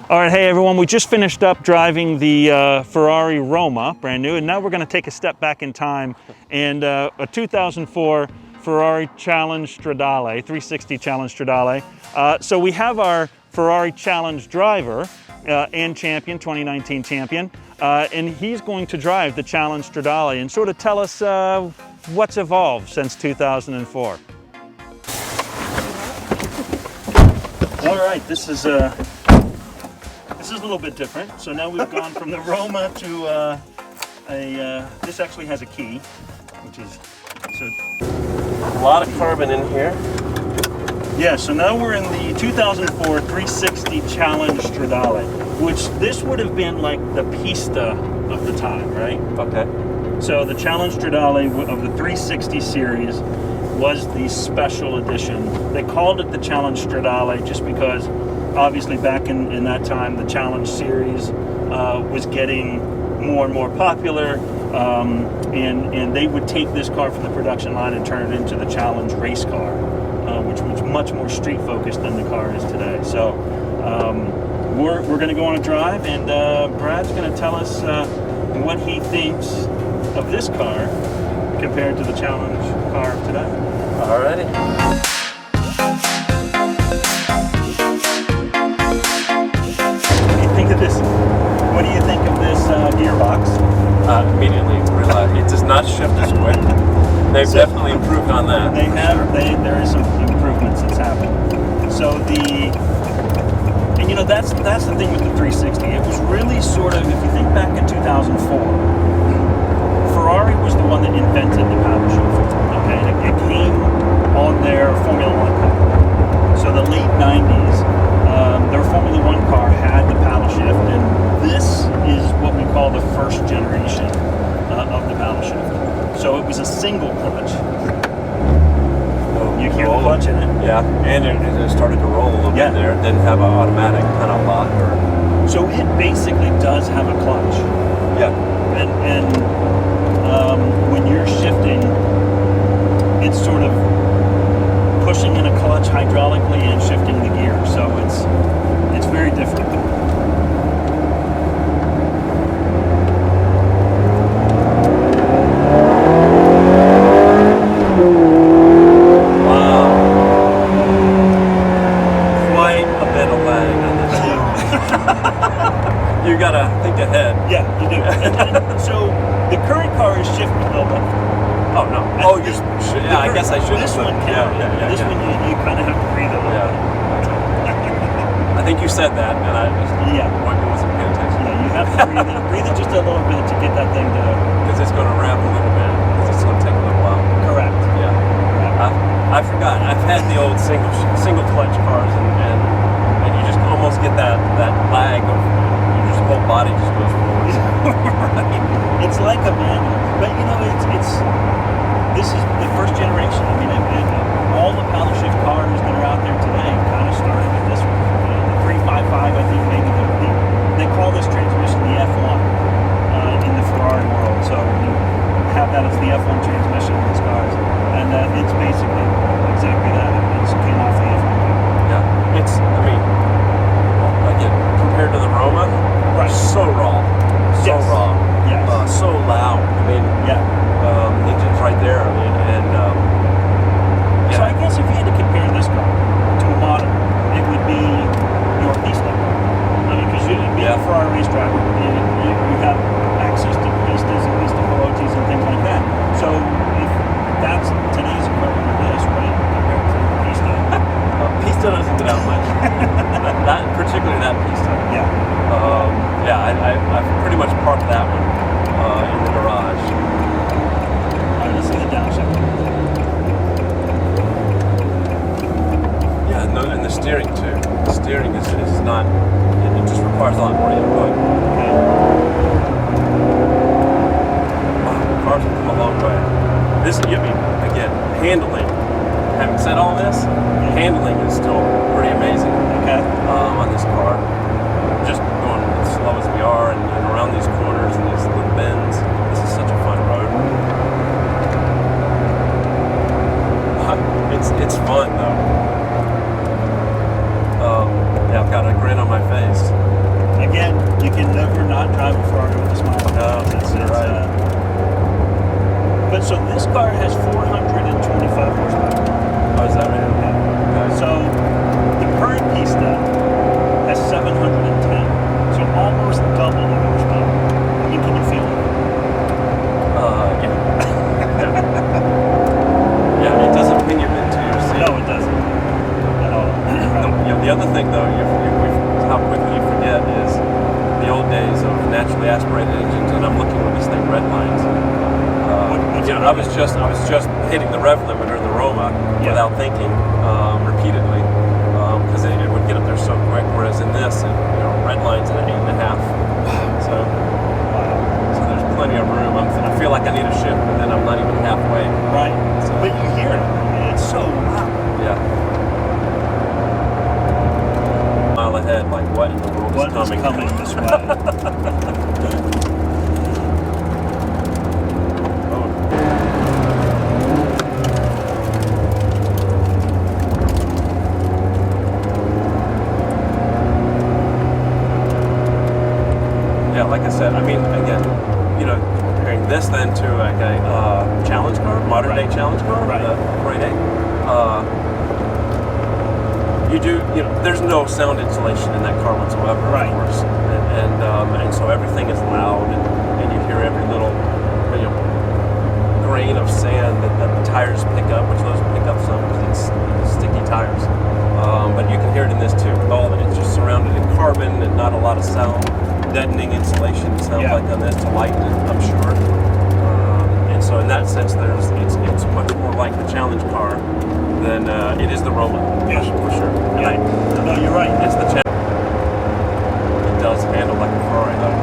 All right, hey everyone, we just finished up driving the Ferrari Roma, brand new, and now we're going to take a step back in time and a 2004 Ferrari Challenge Stradale, 360 Challenge Stradale. So we have our Ferrari Challenge driver and champion, 2019 champion, and he's going to drive the Challenge Stradale and sort of tell us what's evolved since 2004. All right, this is a little bit different. So now we've gone from the Roma to this actually has a key, which is a lot of carbon in here. Yeah, so now we're in the 2004 360 Challenge Stradale, which this would have been like the pista of the time, right? Okay. So the Challenge Stradale of the 360 series was the special edition. They called it the Challenge Stradale just because obviously back in that time the Challenge series was getting more and more popular, and they would take this car from the production line and turn it into the Challenge race car, which was much more street focused than the car is today. So we're going to go on a drive, and Brad's going to tell us what he thinks of this car compared to the Challenge car of today. Alrighty. What do you think of this gearbox? Immediately realize it does not shift as quick. They've definitely improved on that. They have. Sure. There is some improvements that's happened. So and you know that's the thing with the 360. It was really sort of, if you think back in 2004, Ferrari was the one that invented the paddle shift. Okay, it came on their Formula One car. So the late 90s. Their Formula One car had the paddle shift, and this is what we call the first generation of the paddle shift. So it was a single clutch. You hear the clutch in it? Yeah, and it started to roll a little bit there. It didn't have an automatic kind of lock. So it basically does have a clutch. Yeah. And when you're shifting, it's sort of pushing in a clutch hydraulically and shifting the gear. So it's very different. Wow. Quite a bit of lag on this. You gotta think ahead. Yeah, you do. And so the current car is shifting a little bit. Oh no! I guess I should. This one can. This one you kind of have to breathe a little bit. I think you said that, and I wasn't paying attention. Yeah, you have to breathe it just a little bit to get that thing to. Because it's going to ramp a little bit. Because it's going to take a little while. Correct. Yeah. Correct. I forgot. I've had the old single clutch cars, and you just almost get that lag of your whole body just goes forward. Right. It's like a manual, but you know this is the first generation. I mean, all the paddle shift cars that are out there today kind of started with this one. The 355, I think maybe they call this transmission the F1 in the Ferrari world. So you have that as the F1 transmission in these cars, and it's basically exactly that. It came off the F1. Yeah, again, compared to the Roma, right? So raw, raw, so loud. I mean, engine's right there. I mean, and so I guess if you had to compare this car to a model, it would be your pista. I mean, because being a Ferrari race driver, you have access to pistas and pista velocis and things like that. So if that's today's equivalent of this, right, compared to the pista. Pista doesn't get out much. Particularly that pista. Yeah. I pretty much parked that one in the garage. All right, let's see the downshift. Yeah, and the steering too. The steering is not. It just requires a lot more input. Okay. Wow, the cars have come a long way. Again, handling. Having said all this, handling is still pretty amazing. Okay. On this car, just going as slow as we are, and around these corners and these little bends. This is such a fun road. It's fun though. I've got a grin on my face. This car has 425 horsepower. Oh, is that right? Okay. So the current pista has 710. So almost double the horsepower. I mean, can you feel it? Yeah. Yeah, it doesn't pin you into your seat. No, it doesn't. At all. The other thing, though, how quickly you forget is the old days of naturally aspirated engines, and I'm looking with this thing red lines. I was just hitting the rev limiter in the Roma without thinking repeatedly because it would get up there so quick. Whereas in this, red lines at 8.5. So there's plenty of room. I feel like I need a shift, but then I'm not even halfway. Right. So, but you hear it. It's so loud. Yeah. Mile ahead, like what in the world What is coming? Is coming this way? Yeah, like I said, I mean, again, comparing this then to like a challenge car, modern day challenge car, the 488, there's no sound insulation in that car whatsoever, of course, and so everything is loud, and you hear every little, grain of sand that the tires pick up, which those pick up some because it's sticky tires, but you can hear it in this too. All of it, it's just surrounded in carbon and not a lot of sound. Deadening insulation, it sounds like on this to lighten it, I'm sure. And so in that sense, it's much more like the challenge car than it is the Roma. Yes, for sure. Yeah. No, you're right. It's the challenge. It does handle like a Ferrari, though,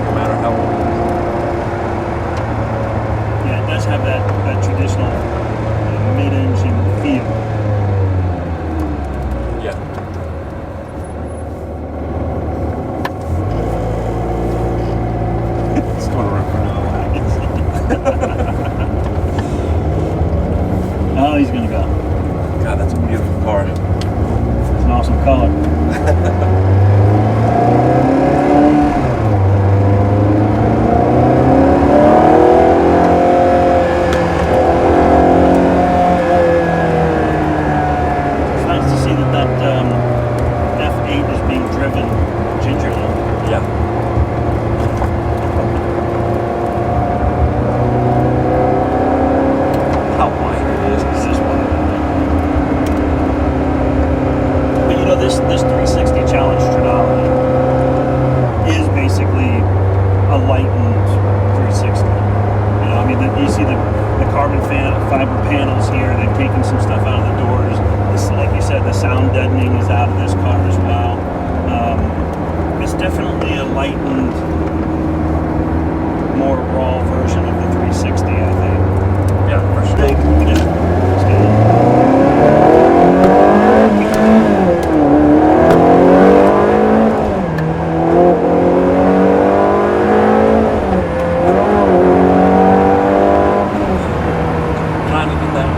no matter how old it is. Yeah, it does have that traditional mid-engine feel. Yeah. It's going to run for now. Oh, he's going to go. God, that's a beautiful car. It's an awesome color. It's nice to see that F8 is being driven gingerly. Yeah. How wide it is. This one. But this 360 Challenge Stradale is basically a lightened 360. You see the carbon fiber panels here. They've taken some stuff out of the doors. Like you said, the sound deadening is out of this car as well. It's definitely a lightened, more raw version of the 360, I think. Yeah, for sure. Let's get Trying to get that.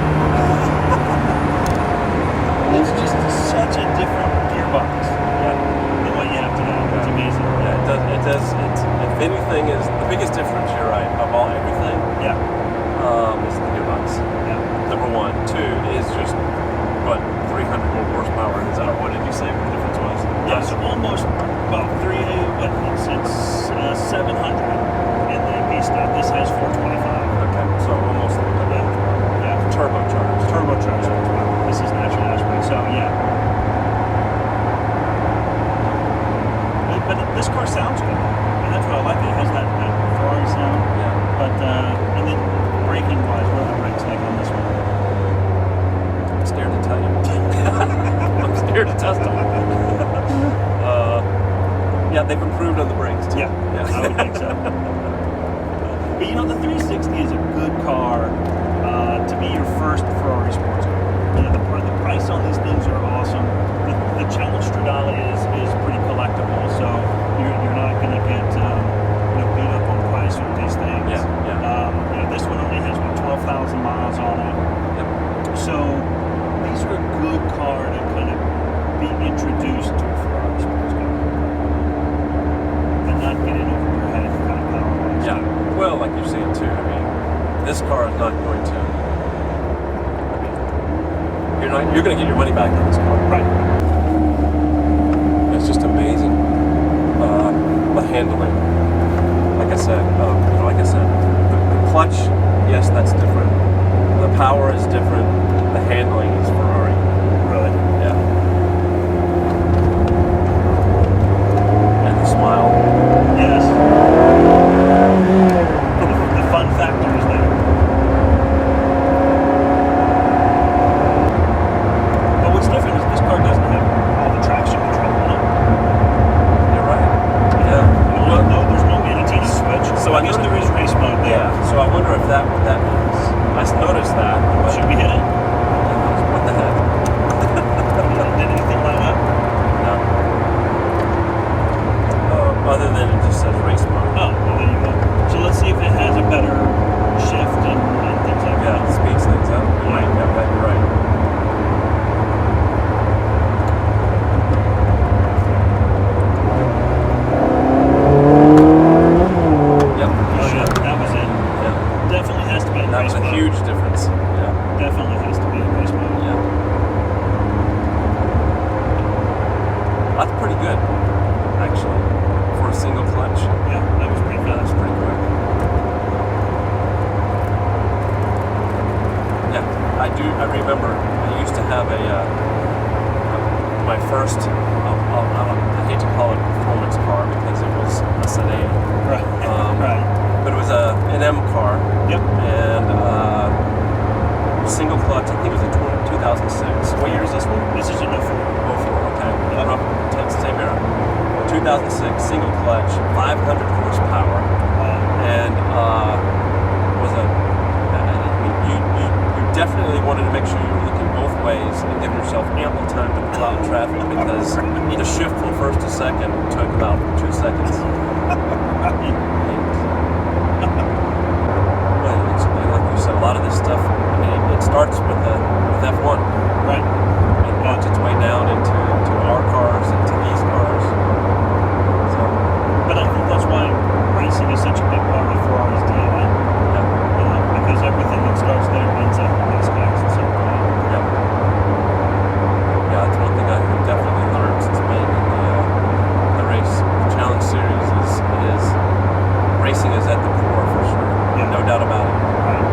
It's just such a different gearbox than what you have today. It's amazing. Yeah, it does. It's, if anything, is the biggest difference. You're right. Of all everything, Yeah. is the gearbox. Yeah. Number one. Two is just 300 more horsepower. Is that what did you say the difference was? Yeah, so almost, it's 700 in the Pista. This has 425. Okay, so almost Yeah. turbocharged. Turbocharged. This is natural aspirated. So, yeah. But this car sounds good. And that's what I like. It has that Ferrari sound. Yeah. But, and then braking wise, what are the brakes like on this one? I'm scared to tell you. I'm scared to test them. Yeah, they've improved on the brakes too. Yeah, I would think so. But the 360 is a good car to be your first Ferrari sports car. The price on these things are awesome. The Challenge Stradale is pretty collectible, so you're not going to get beat up on price on these things. Yeah. This one only has 12,000 miles on it. Yep. So these are a good car to kind of be introduced to a Ferrari sports car. And not get in over your head kind of power-wise. Yeah. Well, like you're saying too, I mean, this car not going to. You're going to get your money back on this car. Right. It's just amazing. The handling. Like I said, the clutch, yes, that's different. The power is different. The handling is Ferrari. Really? Yeah. And the smile. Yes. The fun factor is there. But what's different is this car doesn't have all the traction control on it. You're right. Yeah. No, there's no anti switch. So I guess there is race mode there. Yeah. So I wonder if what that means. I noticed that. But Should we hit it? what the heck? Did anything light up? No. Other than it just says race mode. Oh, well, there you go. So let's see if it has a better shift and things like Yeah, that. it speeds things up. You're right. Yeah, you're right. Yep. Oh, yeah, that was it. Yeah. Definitely has to be in That race was a mode. huge difference. Yeah. Definitely has to be in race mode. Yeah. That's pretty good, actually, for a single clutch. Yeah, that was pretty Yeah, fast. that's pretty quick. Yeah, I remember I used to have my first, I hate to call it a performance car because it was a sedan. Right. Right. But it was an M car. Yep. And single clutch, I think it was a 2006. What year is this one? This is a no 4. Okay. Yep. Same era. 2006, single clutch, 500 horsepower. And was you definitely wanted to make sure you were looking both ways and giving yourself ample time to pull out in traffic because the shift from first to second took about 2 seconds. Like you said, a lot of this stuff, I mean, it starts with F1. Right. It works its way down into our cars, into these cars. So, But I think that's why racing is such a big part of Ferrari's DNA. yeah. Because everything that starts there ends up in these guys at some point. Yeah. Yeah, that's one thing I have definitely learned since being in the race challenge series is racing is at the core for sure. Yeah. No doubt about it. Right.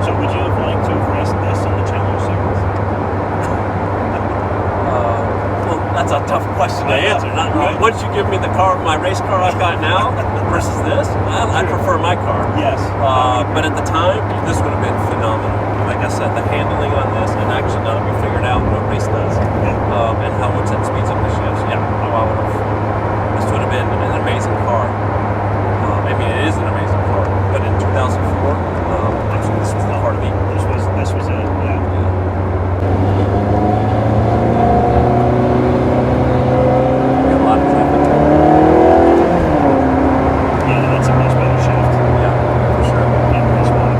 So would you have liked to have raced this in the challenge series? Well, that's a tough question to answer. Right. Once you give me my race car I've got now versus this, I prefer my car. Yes. But at the time, this would have been phenomenal. Like I said, the handling on this, and actually now that we figured out what race does, and how much that speeds up the shifts, yeah, this would have been an amazing car. I mean, it is an amazing car. But in 2004, actually, this was the car to beat. This was it. Yeah. We got a lot of traffic. Yeah, that's a much better shift. Yeah, for sure. In race mode.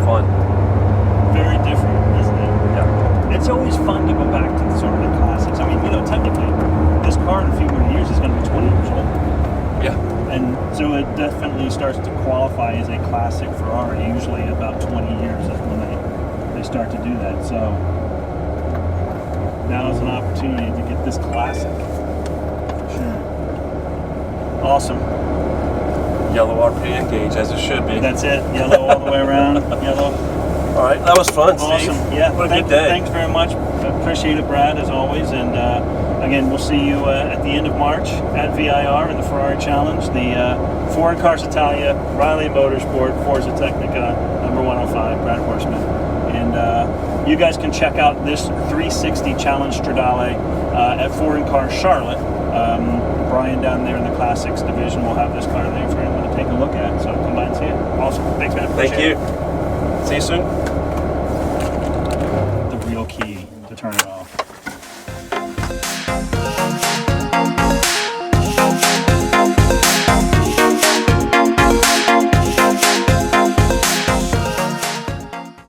fun. Very different, isn't it? Yeah. It's always fun to go back to sort of the classics. I mean, technically, this car in a few more years is going to be 20 years old. Yeah. And so it definitely starts to qualify as a classic Ferrari. Usually about 20 years is when they start to do that. So now is an opportunity to get this classic. For sure. Awesome. Yellow RPM gauge, as it should be. That's it. Yellow all the way around. Yellow. All right, that was fun, Steve. Awesome. Yeah. What a good day. Thanks very much. Appreciate it, Brad, as always. And again, we'll see you at the end of March at VIR in the Ferrari Challenge, the Foreign Cars Italia, Riley Motorsport, Forza Technica, number 105, Brad Horstmann. And you guys can check out this 360 Challenge Stradale at Foreign Cars Charlotte. Brian down there in the Classics division will have this car there for anyone to take a look at. So come by and see it. Awesome. Thanks, man. Thank Appreciate you. See you soon. The real key to turn it off.